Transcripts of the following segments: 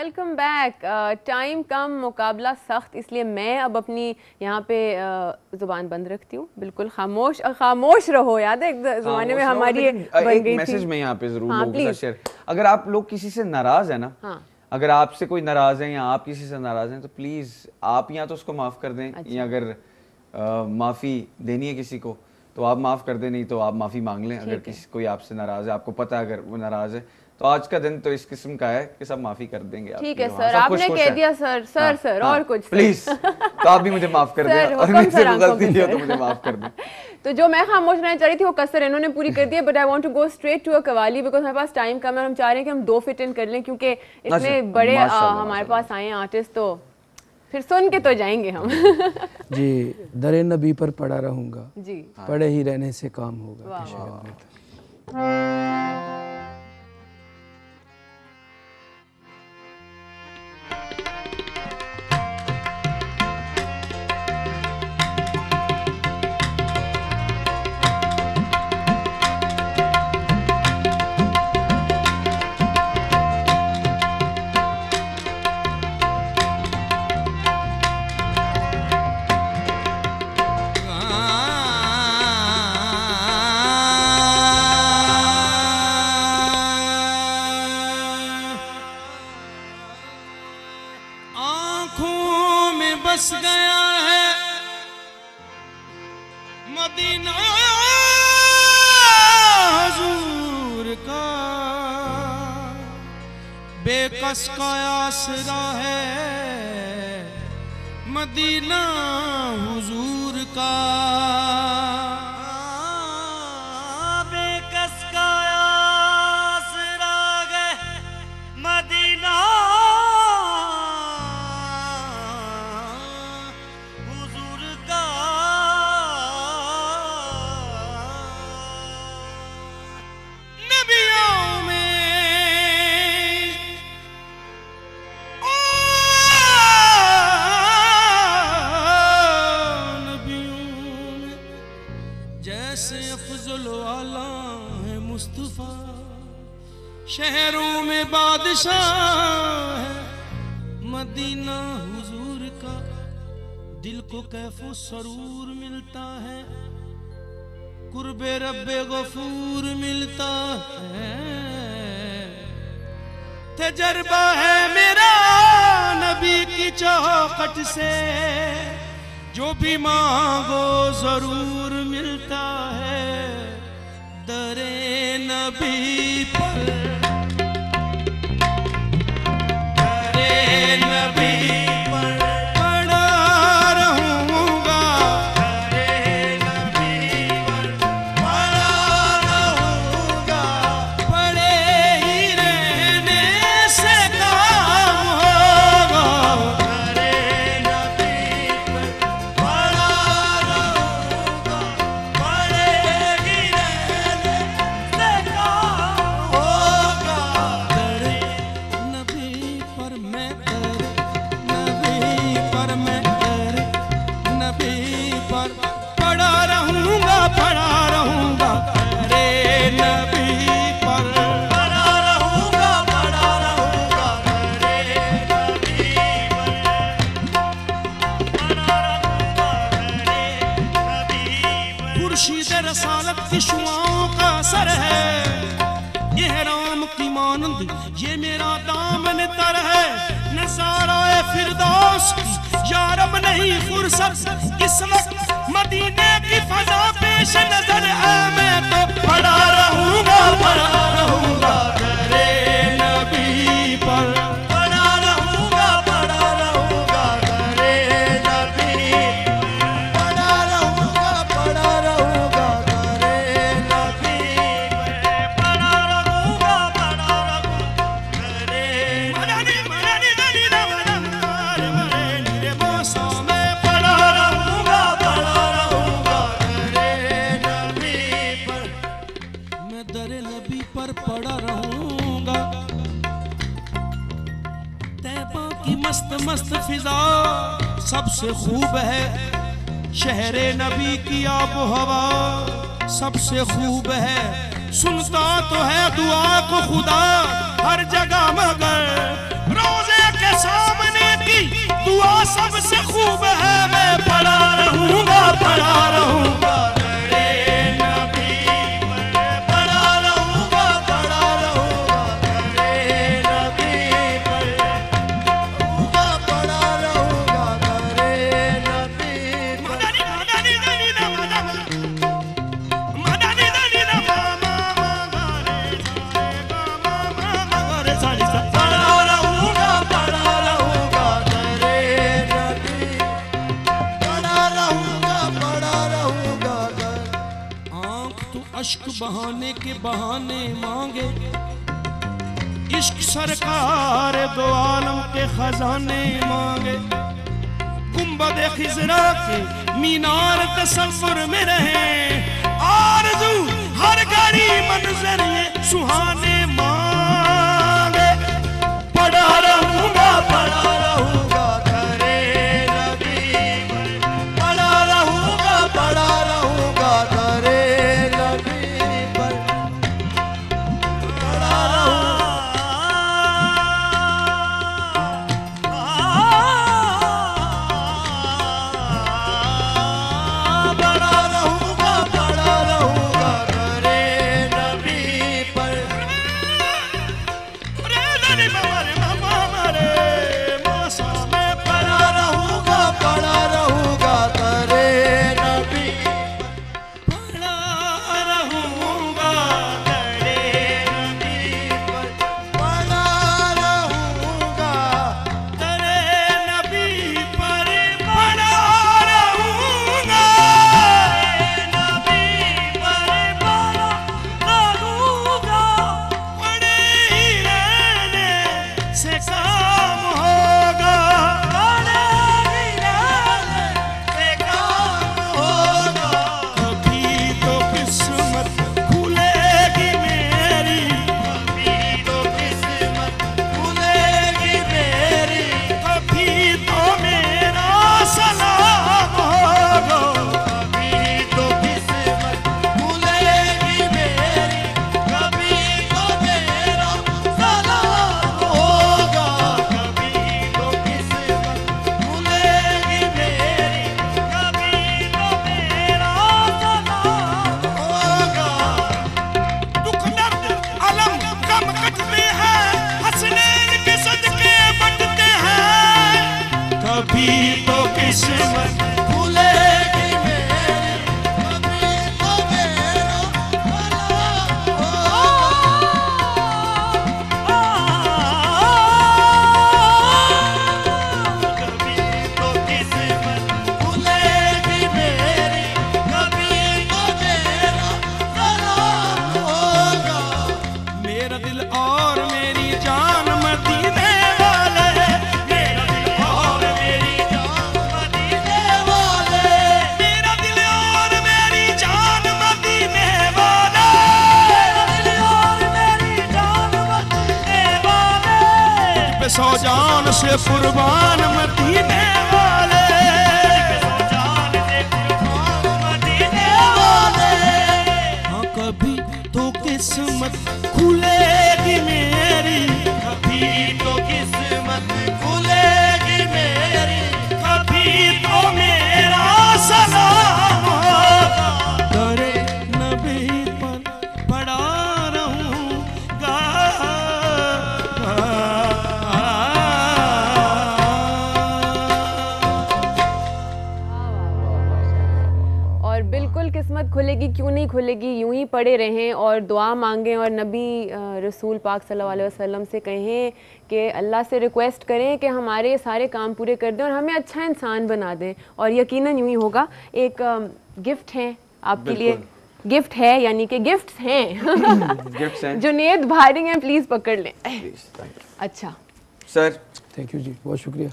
Welcome back. Time कम, मुकाबला सख्त, इसलिए मैं अब अपनी यहाँ पे ज़ुबान बंद रखती हूँ। बिल्कुल खामोश खामोश रहो। याद है एक ज़माने में हमारी बन गई थी। मैसेज में यहाँ पे जरूर लोगों के साथ शेयर, अगर आप लोग किसी से नाराज है ना, अगर आपसे कोई नाराज है या आप किसी से नाराज हैं तो प्लीज आप या तो उसको माफ कर दें। अच्छा। या अगर माफी देनी है किसी को तो आप माफ कर दें, नहीं तो आप माफी मांग लें। अगर किसी कोई आपसे नाराज है, आपको पता है अगर वो नाराज है, तो आज का दिन तो इस किस्म का है कि सब माफी कर देंगे। ठीक है सर, आपने कह दिया सर सर सर और कुछ प्लीज तो आप भी मुझे माफ कर दें और मुझसे गलती हो तो मुझे माफ कर दें। तो जो मैं खामोश रहना चाह रही थी वो कसर इन्होंने पूरी कर दी है, but I want to go straight to a qawwali because हमारे पास टाइम कम है और हम चाह रहे हैं कि हम 2 फिट इन कर लें क्योंकि इतने बड़े हमारे पास आए हैं आर्टिस्ट, तो फिर सुन के तो जाएंगे हम। जी, दरे नबी पर पड़ा रहूंगा जी, पड़े ही रहने से काम होगा। बस गया है मदीना हुजूर का, बेकस का आसरा है मदीना हुजूर का, बेकस का आसरा है मदीना शहरों में बादशाह है मदीना हुजूर का, दिल को कैफो सरूर मिलता है, कुर्बे रब्बे गफूर मिलता है, तजर्बा है मेरा नबी की चौखट से, जो भी मांगो जरूर मिलता है, दरे नबी पर शुआओं का असर है, यह राम की मानंद ये मेरा दामन तर है, नज़ारा फिरदौस यारब नहीं फुर्सत, इस वक्त मदीने की फजा पेश नजर है, मैं तो पड़ा रहूंगा दरे नबी पर, पड़ा रहूंगा दरे नबी, पड़ा रहूंगा मस्त फिजा सबसे खूब है, शहरे नबी की आबो हवा सबसे खूब है, सुनता तो है दुआ को खुदा हर जगह मगर रोजे सामने की दुआ सबसे खूब है, मैं पड़ा रहूंगा पड़ा रहूंगा तेरे नबी पर, पड़ा रहूंगा तेरे नबी पर, पड़ा रहूंगा तेरे नबी पर। अश्क बहाने के बहाने मांगे, इश्क सरकार दो आलम के खजाने मांगे। गुंबद खिजरा के मीनार तसव्वुर में रहे, आरज़ू हर घड़ी मंजर ये सुहाने मांगे। पड़ा रहूंगा तेरे नबी पर, पड़ा रहूंगा तेरे नबी पर, पड़ा रहूंगा तेरे नबी पर। सौ जान से कुर्बान मदीने वाले, सौ जान से कुर्बान मदीने वाले। हाँ कभी तो किस्मत खुलेगी मेरी, कभी तो किस्मत खुलेगी मेरी, कभी तो मेरा सलाम होगा तेरे नबी पर पड़ा रहूंगा। बिल्कुल किस्मत खुलेगी, क्यों नहीं खुलेगी। यूं ही पड़े रहें और दुआ मांगें और नबी रसूल पाक सल्लल्लाहु अलैहि वसल्लम से कहें कि अल्लाह से रिक्वेस्ट करें कि हमारे सारे काम पूरे कर दें और हमें अच्छा इंसान बना दें, और यकीनन यूं ही होगा। एक गिफ्ट है आपके लिए, गिफ्ट है यानी कि गिफ्ट्स हैं जुनेद भारी हैं, प्लीज़ पकड़ लें। अच्छा सर, थैंक यू जी, बहुत शुक्रिया।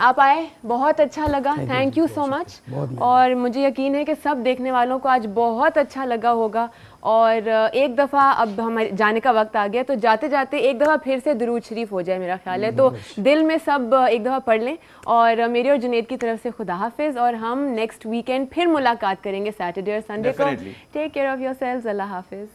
आप आए, बहुत अच्छा लगा, थैंक यू सो मच। और मुझे यकीन है कि सब देखने वालों को आज बहुत अच्छा लगा होगा। और एक दफ़ा अब हमारे जाने का वक्त आ गया, तो जाते जाते एक दफ़ा फिर से दुरूद शरीफ हो जाए, मेरा ख्याल है। तो दिल में सब एक दफ़ा पढ़ लें। और मेरे और जुनेद की तरफ से खुदा हाफिज़, और हम नेक्स्ट वीकेंड फिर मुलाकात करेंगे सैटरडे और संडे को। टेक केयर ऑफ़ योरसेल्व्स, अल्लाह हाफिज़।